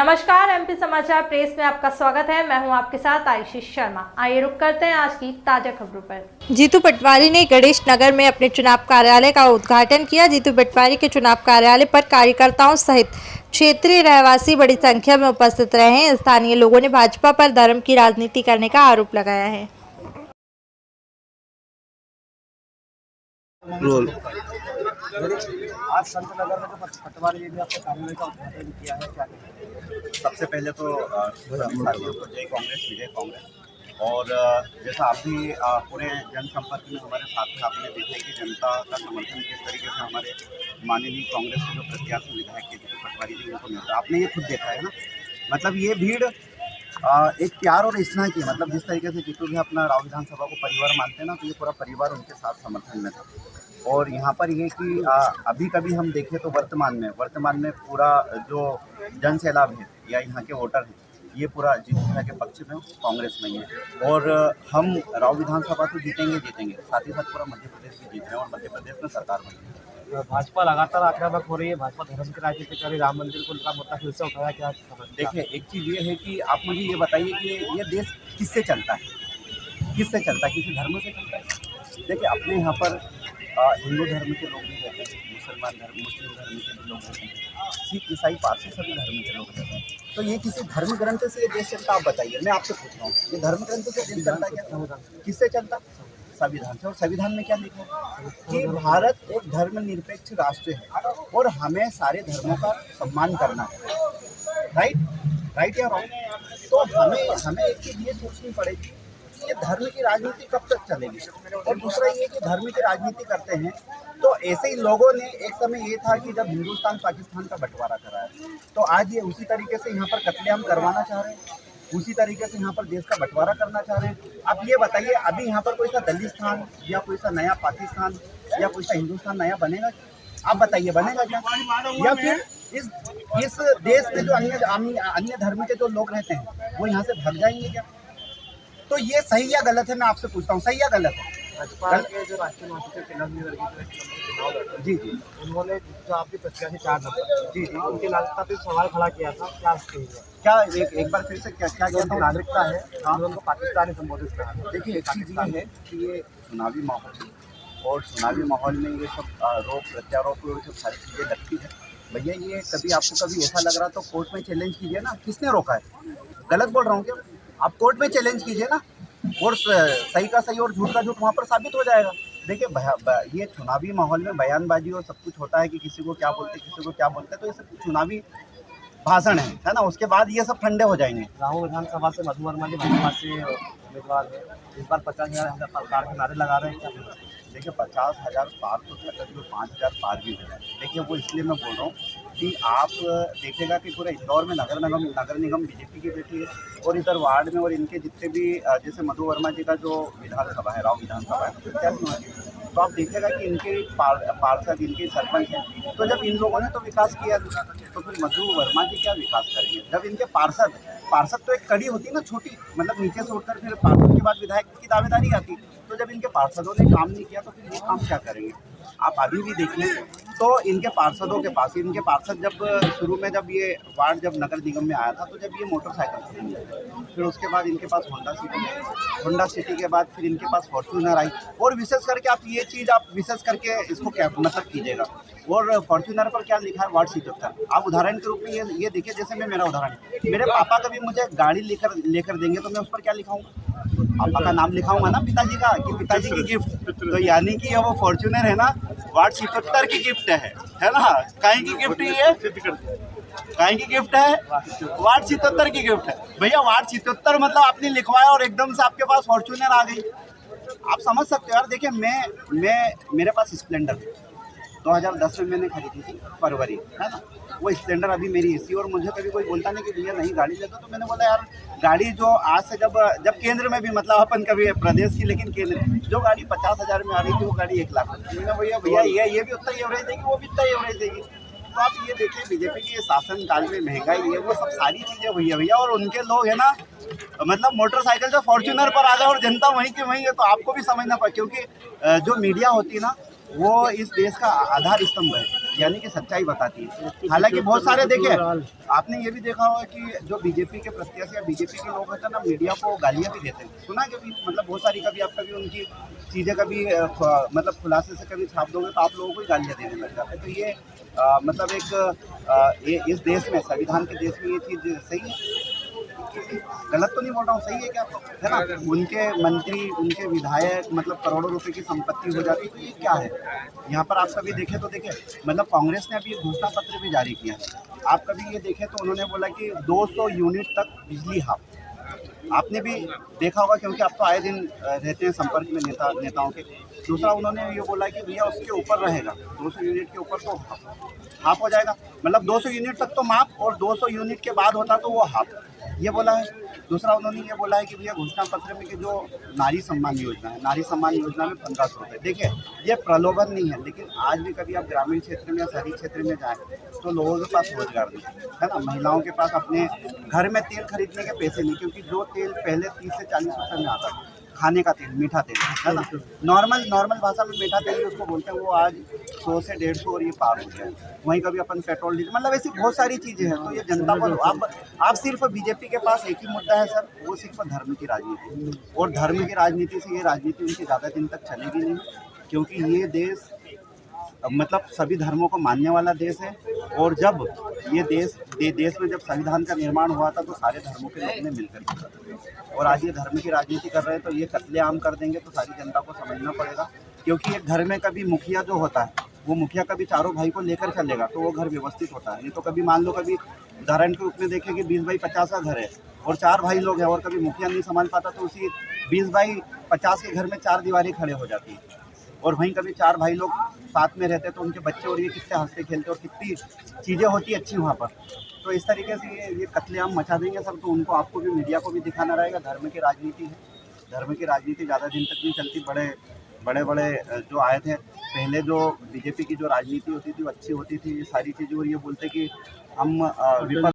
नमस्कार, एमपी समाचार प्रेस में आपका स्वागत है। मैं हूं आपके साथ आशीष शर्मा। आइए रुक करते हैं आज की ताजा खबरों पर। जीतू पटवारी ने गणेश नगर में अपने चुनाव कार्यालय का उद्घाटन किया। जीतू पटवारी के चुनाव कार्यालय पर कार्यकर्ताओं सहित क्षेत्रीय रहवासी बड़ी संख्या में उपस्थित रहे हैं। स्थानीय लोगों ने भाजपा पर धर्म की राजनीति करने का आरोप लगाया है। आज संत नगर में जो पटवारी जी ने अपने कार्यालय का उद्घाटन किया है, क्या कहेंगे? सबसे पहले तो सभी साथियों को जय कांग्रेस, विजय कांग्रेस। और जैसा आप भी पूरे जनसंपर्क में हमारे साथ में आपने देखा कि जनता का समर्थन किस तरीके से हमारे माननीय कांग्रेस के जो प्रत्याशी विधायक के जीतू पटवारी जी उनको मिलता है, आपने ये खुद देखा है ना। मतलब ये भीड़ एक प्यार और स्नेह की, मतलब जिस तरीके से जीतू भी अपना राव विधानसभा को परिवार मानते हैं ना, तो ये पूरा परिवार उनके साथ समर्थन में था। और यहाँ पर ये कि अभी कभी हम देखें तो वर्तमान में पूरा जो जन सैलाब है या यहाँ के वोटर हैं, ये पूरा जीतू के पक्ष में कांग्रेस में ही है। और हम राव विधानसभा तो जीतेंगे, साथ ही साथ पूरा मध्य प्रदेश भी जीत रहे हैं और मध्य प्रदेश में सरकार बनी है। भाजपा लगातार आक्रामक हो रही है, भाजपा धर्म की राजनीति कर रही, राम मंदिर को उनका मुद्दा फिर से उठाया, क्या? देखिए, एक चीज़ ये है कि आप मुझे ये बताइए कि ये देश किससे चलता है, किसी धर्म से चलता है? देखिए, अपने यहाँ पर हिंदू धर्म के लोग भी रहते हैं, मुस्लिम धर्म के भी लोग रहते हैं, सिख ईसाई पारसी सभी धर्म के लोग रहते हैं। तो ये किसी धर्म ग्रंथ से ये देश चलता? आप बताइए, मैं आपसे पूछ रहा हूँ, ये धर्म ग्रंथ से देश चलता है क्या? किससे चलता? संविधान से। और संविधान में क्या लिखा है कि भारत एक धर्मनिरपेक्ष राष्ट्र है और हमें सारे धर्मों का सम्मान करना है। राइट या रॉन्ग? तो हमें एक चीज़ ये सोचनी पड़ेगी कि धर्म की राजनीति कब तक चलेगी। और दूसरा ये कि धर्म की राजनीति करते हैं तो ऐसे ही लोगों ने, एक समय ये था कि जब हिंदुस्तान पाकिस्तान का बंटवारा कराया, तो आज ये उसी तरीके से यहाँ पर कत्लेआम करवाना चाह रहे हैं, उसी तरीके से यहाँ पर देश का बंटवारा करना चाह रहे हैं। अब ये बताइए, अभी यहाँ पर कोई सा दलिस्तान या कोई सा नया पाकिस्तान या कोई सा हिंदुस्तान नया बनेगा? आप बताइए, बनेगा क्या? या फिर इस देश में जो अन्य धर्म के जो लोग रहते हैं वो यहाँ से भाग जाएंगे क्या? तो ये सही या गलत है? मैं आपसे पूछता हूँ, सही या गलत है? भाजपा के जो राष्ट्रीय महासचिव जी, उन्होंने जो आपके प्रत्याशी 4 नंबर जी उनकी नागरिकता पे सवाल खड़ा किया था, क्या एक बार फिर से क्या नागरिकता है, उनको पाकिस्तानी संबोधित करा? देखिए, एक चीज़ ये है कि ये चुनावी माहौल है और चुनावी माहौल में ये सब आरोप प्रत्यारोप ये सब सारी चीज़ें लगती है। भैया, ये आपको कभी ऐसा लग रहा तो कोर्ट में चैलेंज कीजिए ना, किसने रोका है? गलत बोल रहा हूँ क्या? आप कोर्ट में चैलेंज कीजिए ना, और सही का सही और झूठ का झूठ वहाँ पर साबित हो जाएगा। देखिए, ये चुनावी माहौल में बयानबाजी और सब कुछ होता है कि किसी को क्या बोलते, तो ये सब चुनावी भाषण है ना। उसके बाद ये सब ठंडे हो जाएंगे। राहुल विधानसभा से मधु वर्मा जी भाजपा से उम्मीदवार है, इस बार 50,000 पार के नारे लगा रहे हैं, क्या? देखिए, 50,000 पार तो था, जो 5,000 पार भी हो जाए। देखिए, वो इसलिए मैं बोल रहा हूँ कि आप देखेगा कि पूरे इंदौर में नगर निगम बीजेपी की बैठी है और इधर वार्ड में और इनके जितने भी जैसे मधु वर्मा जी का जो विधानसभा है, राव विधानसभा है, तो आप देखेगा कि इनके पार्षद, इनके सरपंच हैं। तो जब इन लोगों ने तो विकास किया तो फिर मधु वर्मा जी क्या विकास करेंगे? जब इनके पार्षद तो एक कड़ी होती है ना, छोटी, मतलब नीचे से उठकर फिर पार्षद के बाद विधायक की दावेदारी आती। तो जब इनके पार्षदों ने काम नहीं किया तो फिर ये काम क्या करेंगे? आप अभी भी देखिए तो इनके पार्षदों के पास, इनके पार्षद जब शुरू में जब ये वार्ड जब नगर निगम में आया था तो जब ये मोटरसाइकिल खरीदी, फिर उसके बाद इनके पास होंडा सिटी के बाद फिर इनके पास फॉर्च्यूनर आई। और विशेष करके आप ये चीज़ आप विशेष करके इसको क्या मतलब कीजिएगा। और फॉर्च्यूनर पर क्या लिखा है? वार्ड 77। आप उदाहरण के रूप में ये देखिए, जैसे मेरा उदाहरण, मेरे पापा कभी मुझे गाड़ी लेकर देंगे तो मैं उस पर क्या लिखाऊंगा? पापा का नाम लिखाऊंगा ना, पिताजी का, कि पिताजी की गिफ्ट। तो यानी कि वो फॉर्च्यूनर है ना, वार्ड 77 की गिफ्ट है ना। काहे की गिफ्ट है? काहे की गिफ्ट है? वार्ड 77 की गिफ्ट है। भैया, वार्ड 77 मतलब आपने लिखवाया और एकदम से आपके पास फॉर्च्यूनर आ गई। आप समझ सकते हो यार। देखिए, मेरे पास स्प्लेंडर 2010 में मैंने खरीदी थी, फरवरी, है ना। वो स्प्लेंडर अभी मेरी इसी, और मुझे कभी कोई बोलता नहीं कि भैया नहीं गाड़ी ले दो, तो मैंने बोला यार गाड़ी जो आज से जब केंद्र में भी, मतलब अपन कभी प्रदेश की, लेकिन केंद्र जो गाड़ी 50,000 में आ रही थी वो गाड़ी 1 लाख में। मैंने भैया ये भी उतना ही एवरेज देगी, वो भी उतना ही एवरेज देगी। तो आप ये देखिए, बीजेपी के शासन काल में महंगाई है, वो सब सारी चीज़ें हुई है भैया। और उनके लोग है ना, मतलब मोटरसाइकिल से फॉर्च्यूनर पर आ गए और जनता वहीं की वहीं है। तो आपको भी समझना पड़े, क्योंकि जो मीडिया होती है ना, वो इस देश का आधार स्तंभ है। यानी कि सच्चाई बताती है। हालांकि बहुत सारे देखिए, आपने ये भी देखा होगा कि जो बीजेपी के प्रत्याशी या बीजेपी के लोग होते हैं ना, मीडिया को गालियां भी देते हैं। सुना कभी, मतलब बहुत सारी, कभी आप कभी उनकी चीज़ें कभी मतलब खुलासे से कभी छाप दोगे तो आप लोगों को ही गालियां देने लग जाते हैं। तो ये मतलब एक इस देश में, संविधान के देश में ये चीज़ सही है? गलत तो नहीं बोल रहा हूँ, सही है क्या, है ना? उनके मंत्री, उनके विधायक मतलब करोड़ों रुपए की संपत्ति हो जाती है, तो ये क्या है? यहाँ पर आप कभी देखें तो देखिए, मतलब कांग्रेस ने अभी घोषणा पत्र भी जारी किया है। आप कभी ये देखें तो उन्होंने बोला कि 200 यूनिट तक बिजली हाफ। आपने भी देखा होगा, क्योंकि आप तो आए दिन रहते हैं संपर्क में नेताओं के। दूसरा उन्होंने ये बोला कि भैया उसके ऊपर रहेगा, 200 यूनिट के ऊपर तो हाफ हो जाएगा, मतलब 200 यूनिट तक तो माफ, और 200 यूनिट के बाद होता तो वो हाफ, ये बोला है। दूसरा उन्होंने ये बोला है कि भैया घोषणा पत्र में कि जो नारी सम्मान योजना है, नारी सम्मान योजना में 1500 रुपये। देखिए, ये प्रलोभन नहीं है, लेकिन आज भी कभी आप ग्रामीण क्षेत्र में या शहरी क्षेत्र में जाएँ तो लोगों के पास रोजगार नहीं है ना। महिलाओं के पास अपने घर में तेल खरीदने के पैसे नहीं, क्योंकि जो तेल पहले 30 से 40 रुपये में आता था, खाने का तेल, मीठा तेल, है ना, नॉर्मल भाषा में मीठा तेल ही उसको बोलते हैं, वो आज 100 से 150 और ये पार हो गया है। वहीं कभी अपन पेट्रोल, डीजल, मतलब ऐसी बहुत सारी चीज़ें हैं। तो ये जनता को आप सिर्फ बीजेपी के पास एक ही मुद्दा है सर, वो सिर्फ धर्म की राजनीति, और धर्म की राजनीति से ये राजनीति उनकी ज़्यादा दिन तक चलेगी नहीं, क्योंकि ये देश मतलब सभी धर्मों को मानने वाला देश है। और जब ये देश में जब संविधान का निर्माण हुआ था तो सारे धर्मों के लोगों ने मिलकर किया, और आज ये धर्म की राजनीति कर रहे हैं, तो ये कत्लेआम कर देंगे तो सारी जनता को समझना पड़ेगा। क्योंकि एक घर में कभी मुखिया जो होता है, वो मुखिया कभी चारों भाई को लेकर चलेगा तो वो घर व्यवस्थित होता है। नहीं तो कभी मान लो, कभी उदाहरण के रूप में देखें कि 20 बाई 50 का घर है और 4 भाई लोग हैं, और कभी मुखिया नहीं संभाल पाता तो उसी 20 बाई 50 के घर में 4 दीवारें खड़े हो जाती है। और वहीं कभी 4 भाई लोग साथ में रहते तो उनके बच्चे और ये कितने हंसते खेलते और कितनी चीज़ें होती अच्छी वहाँ पर। तो इस तरीके से ये कत्लेआम मचा देंगे सब, तो उनको, आपको भी, मीडिया को भी दिखाना रहेगा। धर्म की राजनीति है, धर्म की राजनीति ज़्यादा दिन तक नहीं चलती। बड़े जो आए थे पहले, जो बीजेपी की जो राजनीति होती थी वो अच्छी होती थी, ये सारी चीज़ें, और ये बोलते कि हम विपक्ष